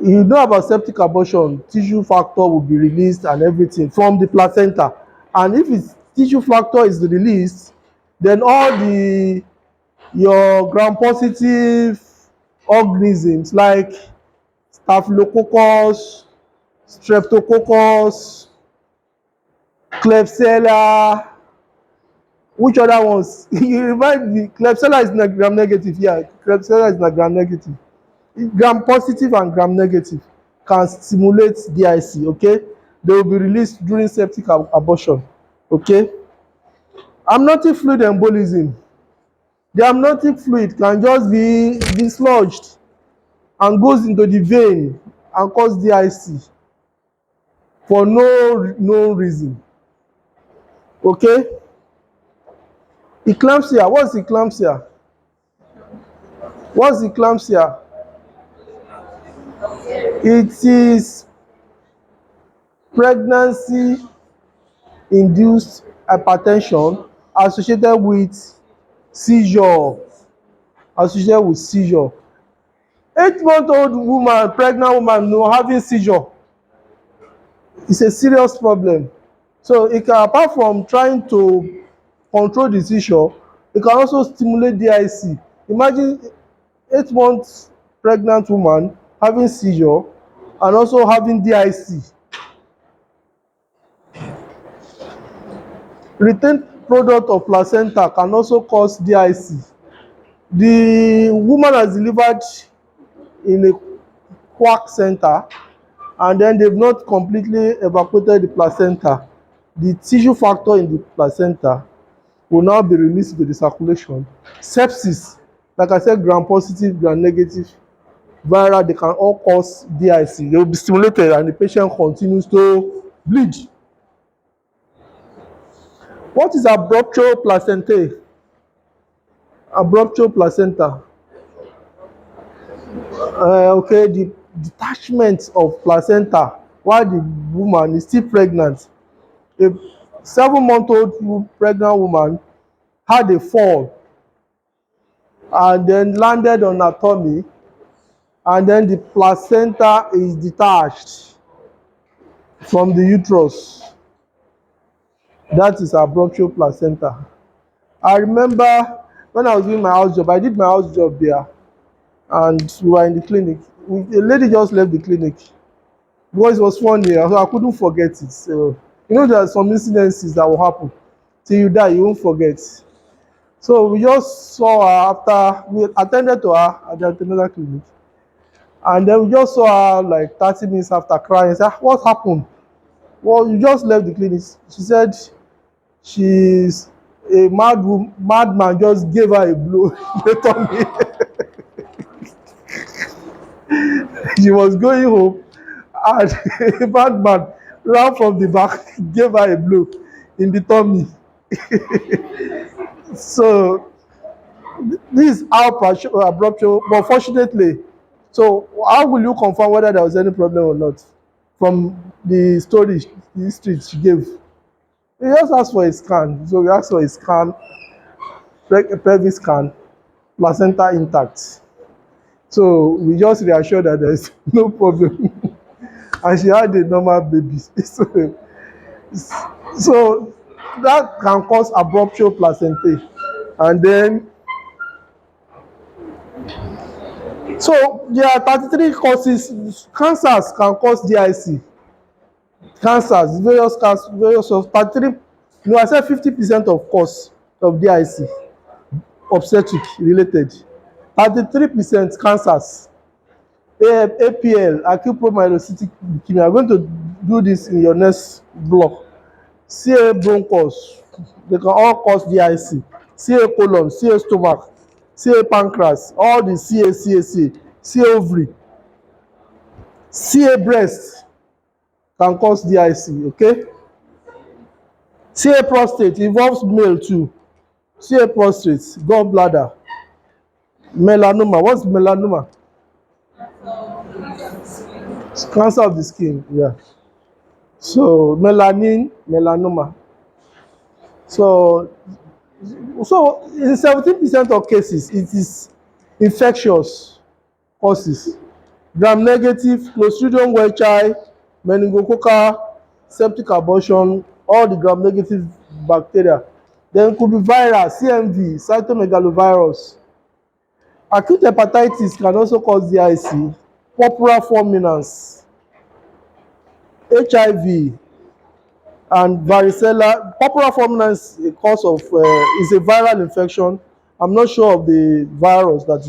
You know about septic abortion, tissue factor will be released and everything from the placenta. And if its tissue factor is released, then all your gram positive organisms like staphylococcus, streptococcus, klebsiella, which other ones? You remind me, klebsiella is gram negative, yeah, klebsiella is gram negative. Gram positive and gram negative can stimulate DIC, okay? They will be released during septic abortion, okay? Amniotic fluid embolism. The amniotic fluid can just be dislodged and goes into the vein and cause DIC for no reason, okay? Eclampsia. What's eclampsia? What's eclampsia? It is pregnancy induced hypertension associated with seizure. Associated with seizure. 8-month-old woman, pregnant woman, no having seizure. It's a serious problem. So it can, apart from trying to control the seizure, it can also stimulate DIC. Imagine 8 months pregnant woman having seizure and also having DIC. Retained product of placenta can also cause DIC. The woman has delivered in a quack center and then they've not completely evacuated the placenta. The tissue factor in the placenta will now be released into the circulation. Sepsis, like I said, gram positive, gram negative, viral, they can all cause DIC. They will be stimulated and the patient continues to bleed. What is abruptio placentae? Abruptio placenta. Okay, the detachment of placenta while the woman is still pregnant. A 7-month-old pregnant woman had a fall and then landed on her tummy, and then the placenta is detached from the uterus. That is abruptio placenta. I remember when I was doing my house job, I did my house job there, and we were in the clinic. A lady just left the clinic because it was funny, so I couldn't forget it. So you know there are some incidences that will happen till you die, you won't forget. So we just saw her after we attended to her at the another clinic, and then we just saw her like 30 minutes after crying. I said, "Ah, what happened?" Well, you just left the clinic. She said she's a madman just gave her a blow in the tummy. She was going home and a madman ran from the back, gave her a blow in the tummy. So this is how abruptio, but fortunately So how will you confirm whether there was any problem or not from the story, the history she gave? You just ask for a scan. So you ask for a scan, a pelvic scan, placenta intact. So we just reassure that there is no problem, and she had a normal baby. So that can cause abruptio placentae, and then so there are 33 causes. Cancers can cause DIC. Cancers, various of 33. No, I said 50% of cause of DIC, obstetric related. 33% cancers. APL, acute promyelocytic leukemia. I'm going to do this in your next block. CA bronchus, they can all cause DIC. CA colon, CA stomach, CA pancreas, all the CA ovary, CA breast can cause DIC, okay? CA prostate involves male too. CA prostate, gallbladder, melanoma. What's melanoma? It's cancer of the skin, yeah. So melanin, melanoma. So in 17% of cases, it is infectious causes. Gram negative, Clostridium welchi, meningococcal, septic abortion, all the gram negative bacteria. Then it could be viral, CMV, cytomegalovirus. Acute hepatitis can also cause DIC, purpura fulminans, HIV, and varicella. Purpura fulminans is a cause of is a viral infection. I'm not sure of the virus that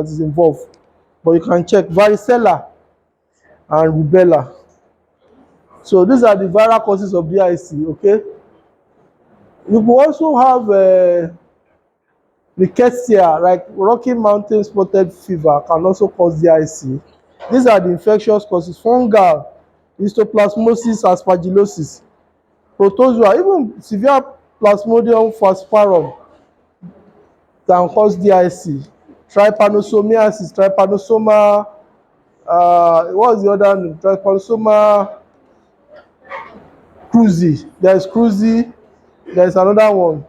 is involved, but you can check varicella and rubella. So these are the viral causes of DIC. Okay, you could also have rickettsia, like Rocky Mountain spotted fever, can also cause DIC. These are the infectious causes. Fungal, histoplasmosis, aspergillosis, protozoa, even severe Plasmodium falciparum can cause DIC. Trypanosomiasis, trypanosoma, what's the other name? Trypanosoma cruzi. There's cruzi, there's another one.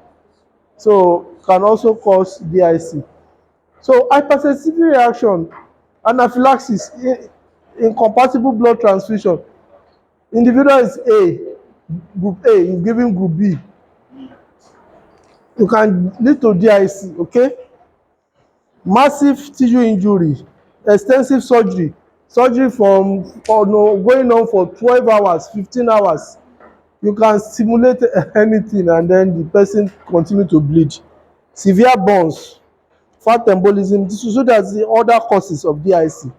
So can also cause DIC. So hypersensitivity reaction, anaphylaxis, incompatible blood transfusion. Individual is A, group A, you giving group B. You can lead to DIC, okay? Massive tissue injury, extensive surgery, surgery from going on for 12 hours, 15 hours. You can stimulate anything and then the person continue to bleed. Severe burns, fat embolism, so that's the other causes of DIC.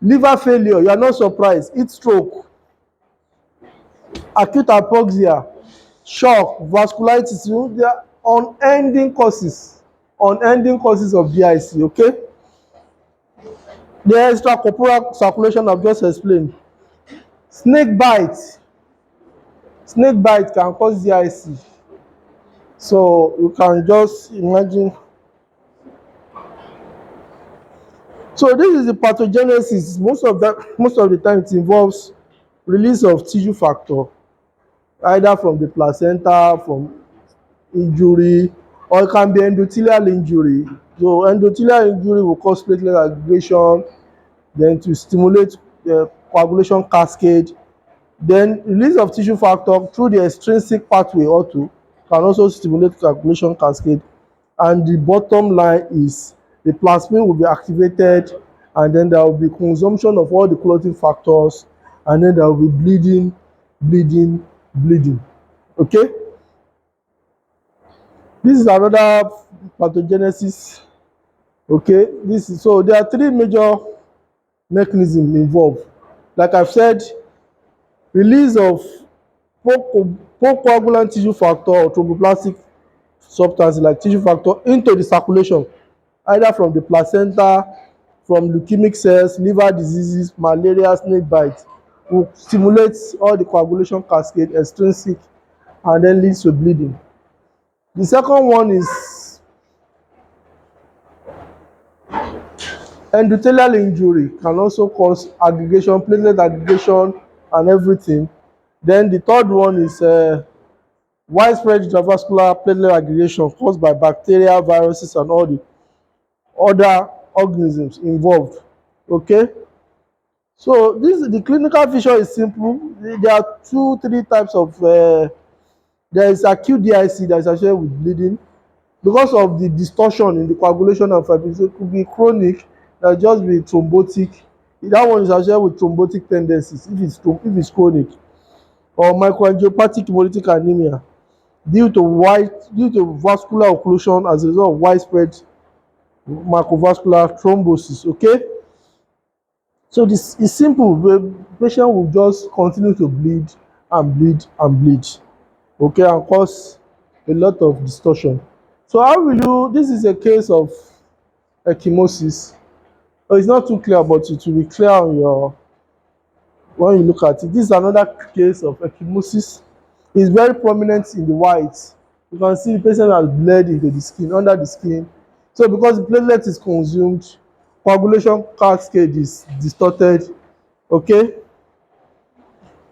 Liver failure, you are not surprised. Heat stroke, acute hypoxia, shock, vasculitis, they are unending causes of DIC, okay? The extracorporeal circulation I've just explained. Snake bite. Snake bite can cause DIC. So you can just imagine. So this is the pathogenesis. Most of the time it involves release of tissue factor, either from the placenta, from injury, or it can be endothelial injury. So endothelial injury will cause platelet aggregation, then to stimulate the coagulation cascade. Then release of tissue factor through the extrinsic pathway auto can also stimulate coagulation cascade. And the bottom line is the plasmin will be activated, and then there will be consumption of all the clotting factors, and then there will be bleeding. Okay? This is another pathogenesis. Okay, so there are three major mechanisms involved. Like I've said, release of procoagulant tissue factor or thromboplastic substance like tissue factor into the circulation, either from the placenta, from leukemic cells, liver diseases, malaria, snake bite, will stimulate all the coagulation cascade, extrinsic, and then leads to bleeding. The second one is Endothelial injury can also cause aggregation, platelet aggregation and everything. Then the third one is widespread intravascular platelet aggregation caused by bacteria, viruses and all the other organisms involved. Okay, so this the clinical feature is simple. There are two three types of there is acute DIC that is associated with bleeding because of the distortion in the coagulation and fibrillation. It could be chronic, that just be thrombotic. That one is associated with thrombotic tendencies if it's chronic, or microangiopathic hemolytic anemia due to vascular occlusion as a result of widespread microvascular thrombosis. Okay, so this is simple. The patient will just continue to bleed and bleed and bleed, okay, and cause a lot of distortion. So how will you, this is a case of ecchymosis. So it's not too clear, but it will be clear on your when you look at it. This is another case of ecchymosis. It's very prominent in the white. You can see the patient has bled into the skin, under the skin. So because the platelet is consumed, coagulation cascade is distorted. Okay,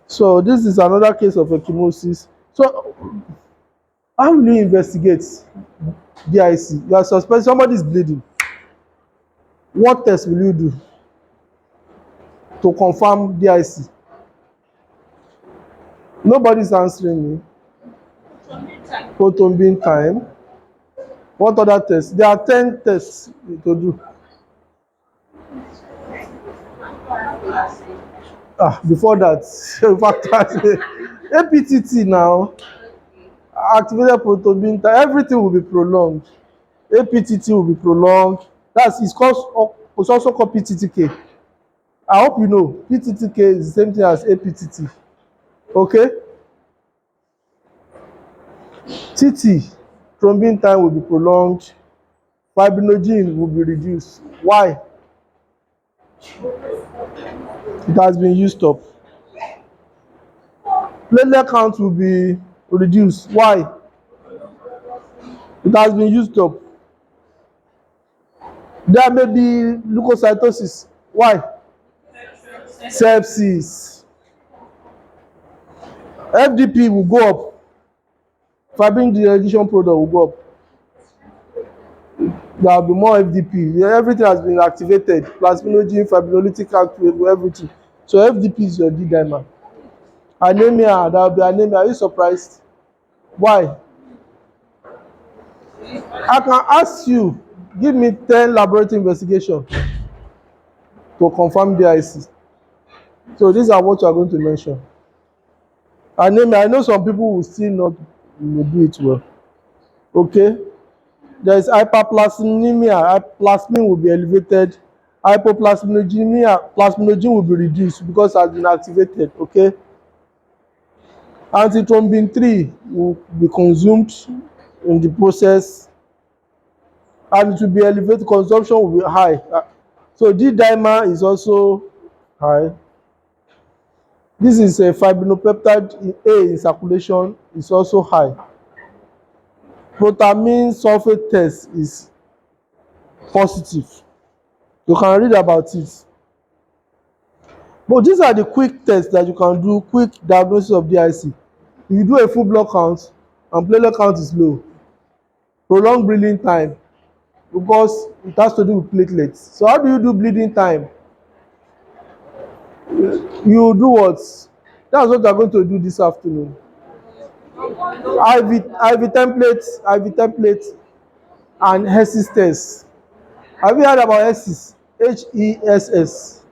so this is another case of ecchymosis. So how will you investigate DIC? You are suspecting somebody is bleeding. What test will you do to confirm DIC? Nobody is answering me. Proton beam time. What other tests? There are 10 tests to do. Before that, APTT now, activated proton beam time, everything will be prolonged. APTT will be prolonged. It's also called PTTK. I hope you know PTTK is the same thing as APTT. Okay? TT, thrombin time will be prolonged. Fibrinogen will be reduced. Why? It has been used up. Platelet count will be reduced. Why? It has been used up. There may be leukocytosis. Why? Sepsis. FDP will go up. Fibrin degradation product will go up. There will be more FDP. Everything has been activated. Plasminogen, fibrinolytic active, everything. So FDP is your D dimer. Anemia, there will be anemia. Are you surprised? Why? I can ask you, give me 10 laboratory investigations to confirm DIC. So these are what you are going to mention. Anemia, I know some people will still not do it well. Okay? There is hyperplasminemia. Plasmin will be elevated. Hypoplasminogemia, plasminogen will be reduced because it has been activated. Okay? Antithrombin 3 will be consumed in the process and it will be elevated. Consumption will be high. So D dimer is also high. This is a fibrinopeptide A in circulation is also high. Protamine sulfate test is positive. You can read about it. But these are the quick tests that you can do, quick diagnosis of DIC. If you do a full blood count and platelet count is low, prolonged bleeding time because it has to do with platelets. So how do you do bleeding time? You do what? That's what you're going to do this afternoon. IV templates, and HESIS test. Have you heard about HESIS? HESS.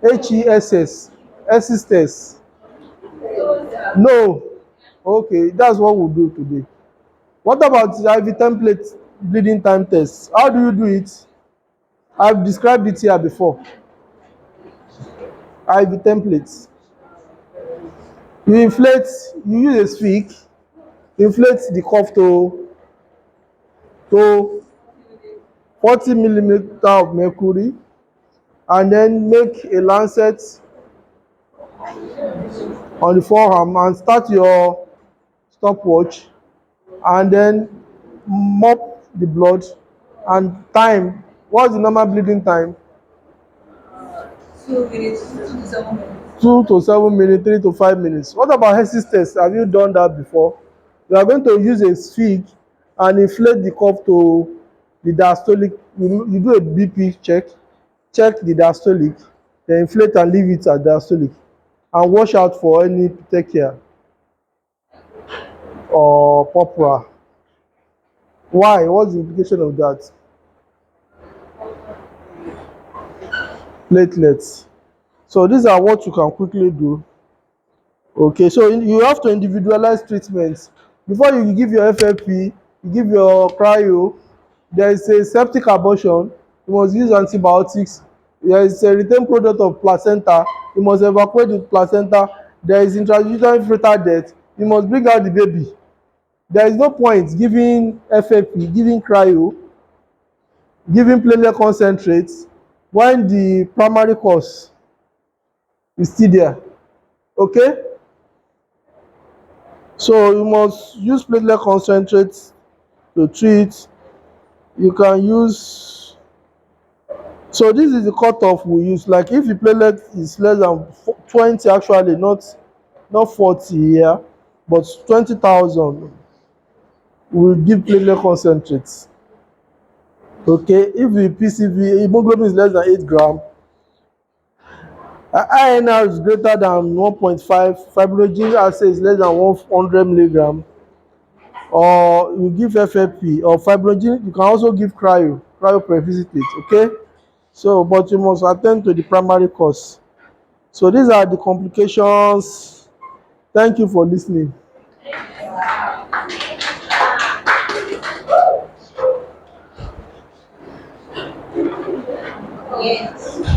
HESS. HESIS test. No. Okay, that's what we'll do today. What about the IV template bleeding time test? How do you do it? I've described it here before. IV templates. You inflate, you use a sphic, inflate the cuff to 40 millimeter of mercury, and then make a lancet on the forearm and start your stopwatch, and then mop the blood and time. What's the normal bleeding time? 2 minutes, 2 to 7 minutes. 2 to 7 minutes, 3 to 5 minutes. What about Hessis test? Have you done that before? You are going to use a sphere and inflate the cup to the diastolic. You do a BP check the diastolic, then inflate and leave it at diastolic, and watch out for any petechia or purpura. Why? What's the implication of that? Platelets. So these are what you can quickly do. Okay, so you have to individualize treatments. Before you give your FFP, you give your cryo, there is a septic abortion, you must use antibiotics. There is a retained product of placenta, you must evacuate the placenta. There is intrauterine fetal death, you must bring out the baby. There is no point giving FFP, giving cryo, giving platelet concentrates when the primary cause is still there. Okay, so you must use platelet concentrates to treat. You can use, so this is the cutoff we use. Like if the platelet is less than 20, actually not 40 here, but 20,000, we will give platelet concentrates. Okay, if the PCV hemoglobin is less than 8 gram, INR is greater than 1.5, fibrinogen assay is less than 100 milligram, or you give FFP or fibrinogen. You can also give cryoprecipitate. Okay, so but you must attend to the primary cause. So these are the complications. Thank you for listening. Yes.